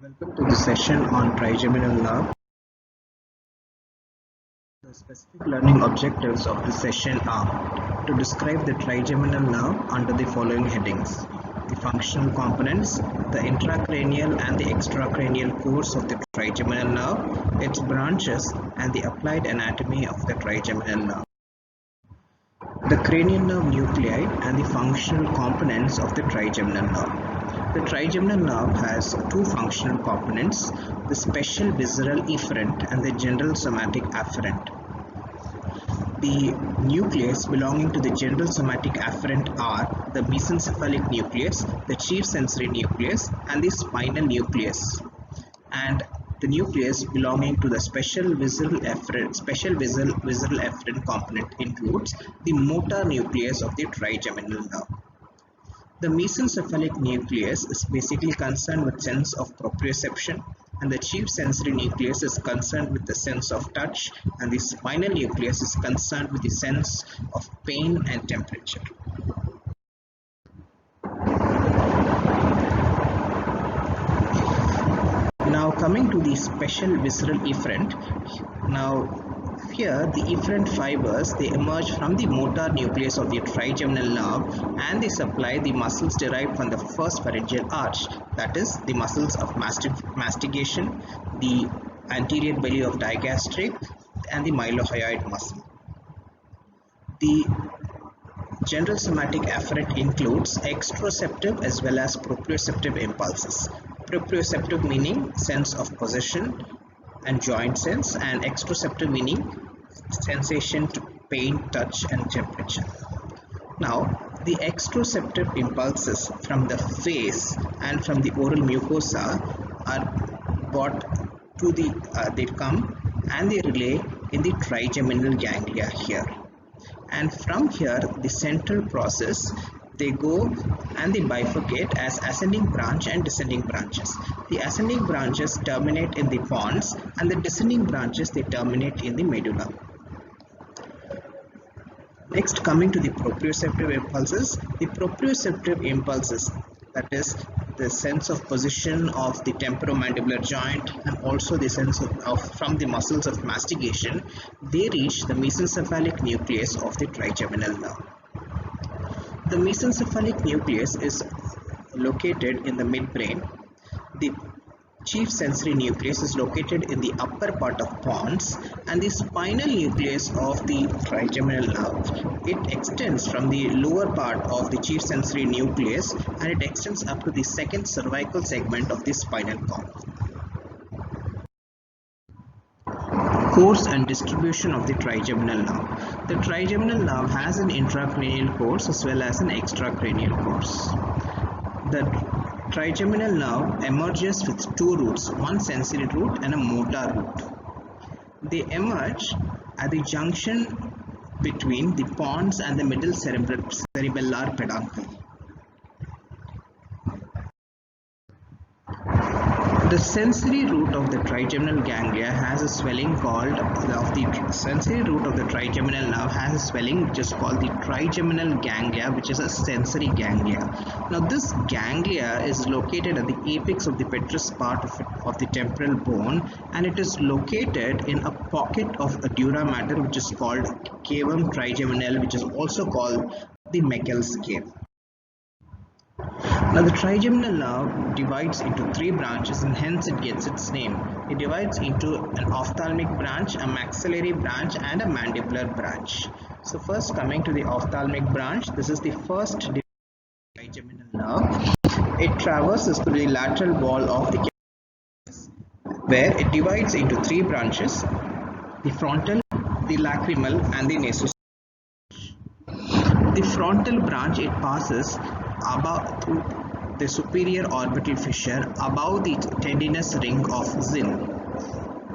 Welcome to the session on trigeminal nerve. The specific learning objectives of this session are to describe the trigeminal nerve under the following headings: the functional components, the intracranial and the extracranial course of the trigeminal nerve, its branches, and the applied anatomy of the trigeminal nerve. The cranial nerve nuclei and the functional components of the trigeminal nerve. The trigeminal nerve has two functional components, the special visceral efferent and the general somatic afferent. The nucleus belonging to the general somatic afferent are the mesencephalic nucleus, the chief sensory nucleus, and the spinal nucleus. And the nucleus belonging to the special visceral efferent component includes the motor nucleus of the trigeminal nerve. The mesencephalic nucleus is basically concerned with sense of proprioception, and the chief sensory nucleus is concerned with the sense of touch, and the spinal nucleus is concerned with the sense of pain and temperature. Now coming to the special visceral efferent. Now here the efferent fibers, they emerge from the motor nucleus of the trigeminal nerve, and they supply the muscles derived from the first pharyngeal arch, that is the muscles of mastication, the anterior belly of digastric, and the mylohyoid muscle. The general somatic afferent includes exteroceptive as well as proprioceptive impulses. Proprioceptive meaning sense of possession and joint sense, and exteroceptive meaning sensation to pain, touch, and temperature. Now, the exteroceptive impulses from the face and from the oral mucosa are brought to they come and they relay in the trigeminal ganglia here. And from here, the central process, they go and they bifurcate as ascending branch and descending branches. The ascending branches terminate in the pons, and the descending branches, they terminate in the medulla. Next, coming to the proprioceptive impulses. The proprioceptive impulses, that is the sense of position of the temporomandibular joint and also the sense of from the muscles of mastication, they reach the mesencephalic nucleus of the trigeminal nerve. The mesencephalic nucleus is located in the midbrain. The chief sensory nucleus is located in the upper part of pons, and the spinal nucleus of the trigeminal nerve, it extends from the lower part of the chief sensory nucleus, and it extends up to the second cervical segment of the spinal cord. Course and distribution of the trigeminal nerve. The trigeminal nerve has an intracranial course as well as an extracranial course. The trigeminal nerve emerges with two roots, one sensory root and a motor root. They emerge at the junction between the pons and the middle cerebellar peduncle. The sensory root of the trigeminal ganglia has a swelling sensory root of the trigeminal nerve has a swelling which is called the trigeminal ganglia, which is a sensory ganglia. Now this ganglia is located at the apex of the petrous part of the temporal bone, and it is located in a pocket of a dura mater which is called cavum trigeminal, which is also called the Meckel's cave. Now the trigeminal nerve divides into three branches, and hence it gets its name. It divides into an ophthalmic branch, a maxillary branch, and a mandibular branch. So first, coming to the ophthalmic branch, this is the first trigeminal nerve. It traverses through the lateral wall of the cavus, where it divides into three branches: the frontal, the lacrimal, and the nasociliary. The frontal branch, it passes through the superior orbital fissure above the tendinous ring of Zinn.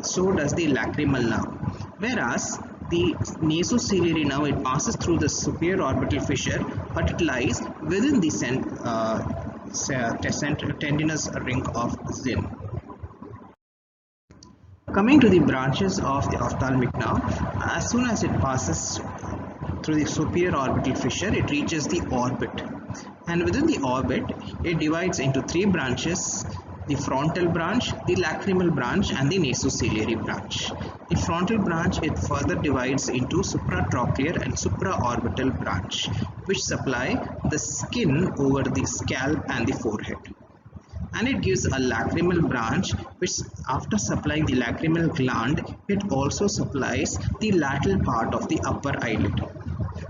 So does the lacrimal nerve. Whereas the nasociliary nerve, it passes through the superior orbital fissure, but it lies within the tendinous ring of Zinn. Coming to the branches of the ophthalmic nerve, as soon as it passes through the superior orbital fissure, it reaches the orbit, and within the orbit it divides into three branches: the frontal branch, the lacrimal branch, and the nasociliary branch. The frontal branch, it further divides into supratrochlear and supraorbital branch, which supply the skin over the scalp and the forehead. And it gives a lacrimal branch, which after supplying the lacrimal gland, it also supplies the lateral part of the upper eyelid.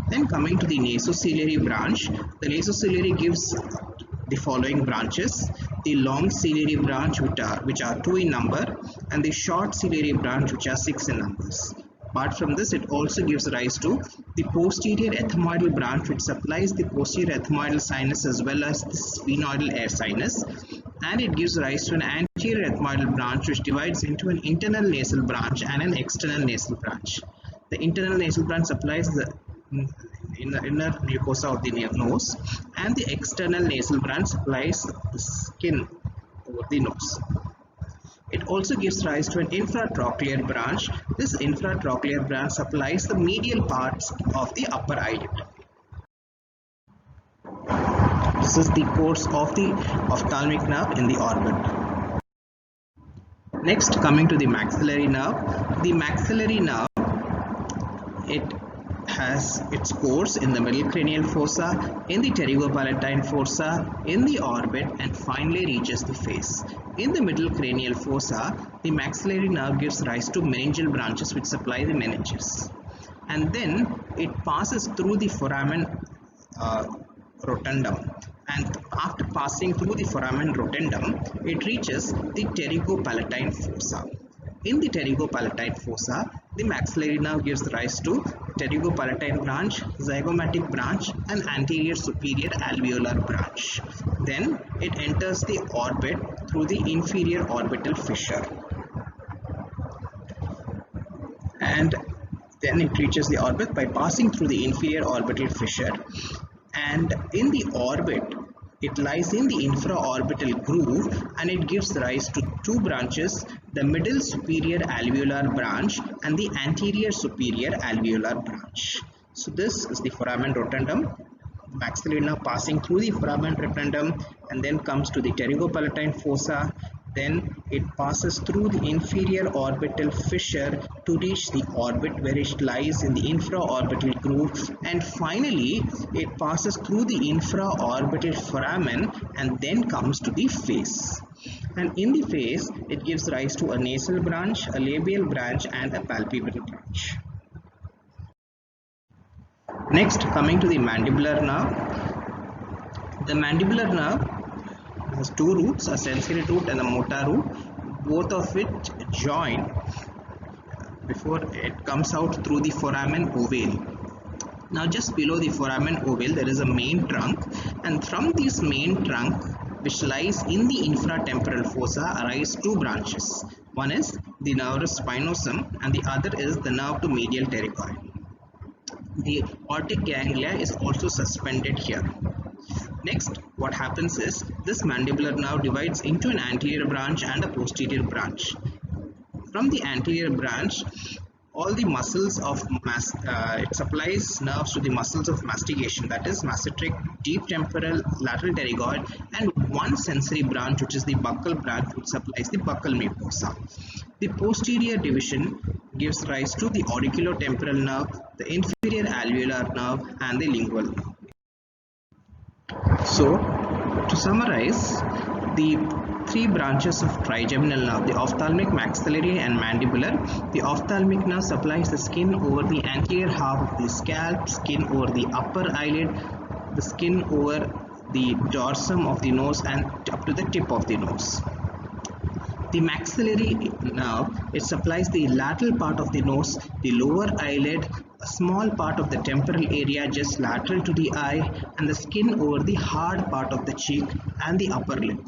Then coming to the nasociliary branch, the nasociliary gives the following branches: the long ciliary branch, which are 2 in number, and the short ciliary branch, which are 6 in numbers. Apart from this, it also gives rise to the posterior ethmoidal branch, which supplies the posterior ethmoidal sinus as well as the sphenoidal air sinus, and it gives rise to an anterior ethmoidal branch, which divides into an internal nasal branch and an external nasal branch. The internal nasal branch supplies the inner mucosa of the nose, and the external nasal branch supplies the skin over the nose. It also gives rise to an infratrochlear branch. This infratrochlear branch supplies the medial parts of the upper eyelid. This is the course of the ophthalmic nerve in the orbit. Next, coming to the maxillary nerve. The maxillary nerve, it has its course in the middle cranial fossa, in the pterygopalatine fossa, in the orbit, and finally reaches the face. In the middle cranial fossa, the maxillary nerve gives rise to meningeal branches which supply the meninges. And then it passes through the foramen rotundum. And after passing through the foramen rotundum, it reaches the pterygopalatine fossa. In the pterygopalatine fossa, the maxillary nerve gives rise to pterygopalatine branch, zygomatic branch, and anterior superior alveolar branch. Then it enters the orbit through the inferior orbital fissure, and then it reaches the orbit by passing through the inferior orbital fissure. And in the orbit, it lies in the infraorbital groove, and it gives rise to 2 branches: the middle superior alveolar branch and the anterior superior alveolar branch. So this is the foramen rotundum. Maxillary nerve passing through the foramen rotundum and then comes to the pterygopalatine fossa. Then it passes through the inferior orbital fissure to reach the orbit, where it lies in the infraorbital groove, and finally it passes through the infraorbital foramen and then comes to the face. And in the face, it gives rise to a nasal branch, a labial branch, and a palpebral branch. Next, coming to the mandibular nerve. The mandibular nerve has 2 roots, a sensory root and a motor root, both of which join before it comes out through the foramen ovale. Now just below the foramen ovale there is a main trunk, and from this main trunk, which lies in the infratemporal fossa, arise 2 branches. One is the nervus spinosum and the other is the nerve to medial pterygoid. The aortic ganglia is also suspended here. Next, what happens is this mandibular nerve divides into an anterior branch and a posterior branch. From the anterior branch, all the muscles of it supplies nerves to the muscles of mastication, that is masseteric, deep temporal, lateral pterygoid, and 1 sensory branch, which is the buccal branch, which supplies the buccal mucosa. The posterior division gives rise to the auriculotemporal nerve, the inferior alveolar nerve, and the lingual nerve. So, to summarize, the 3 branches of trigeminal nerve, the ophthalmic, maxillary, and mandibular. The ophthalmic nerve supplies the skin over the anterior half of the scalp, skin over the upper eyelid, the skin over the dorsum of the nose, and up to the tip of the nose. The maxillary nerve, it supplies the lateral part of the nose, the lower eyelid, a small part of the temporal area just lateral to the eye, and the skin over the hard part of the cheek and the upper lip.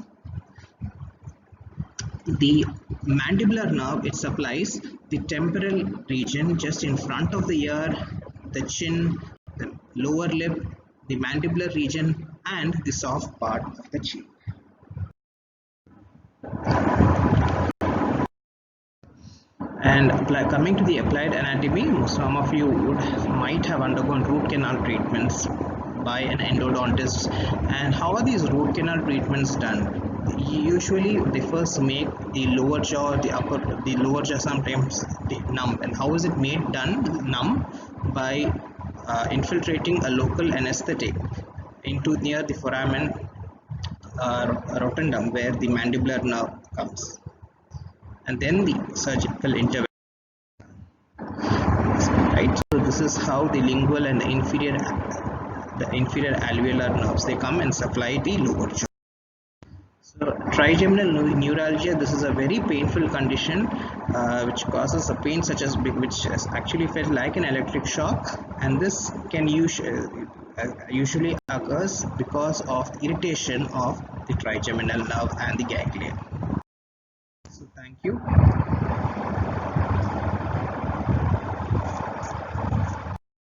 The mandibular nerve, it supplies the temporal region just in front of the ear, the chin, the lower lip, the mandibular region, and the soft part of the cheek. And coming to the applied anatomy, some of you might have undergone root canal treatments by an endodontist. And how are these root canal treatments done? usually they first make the lower jaw, the lower jaw sometimes numb. And how is it made numb? By infiltrating a local anesthetic into near the foramen rotundum, where the mandibular nerve comes, and then the surgical intervention. Right, so this is how the lingual and the inferior alveolar nerves, they come and supply the lower jaw. So trigeminal neuralgia, this is a very painful condition which causes a pain such as which is actually felt like an electric shock, and this can usually occurs because of irritation of the trigeminal nerve and the ganglia. So thank you.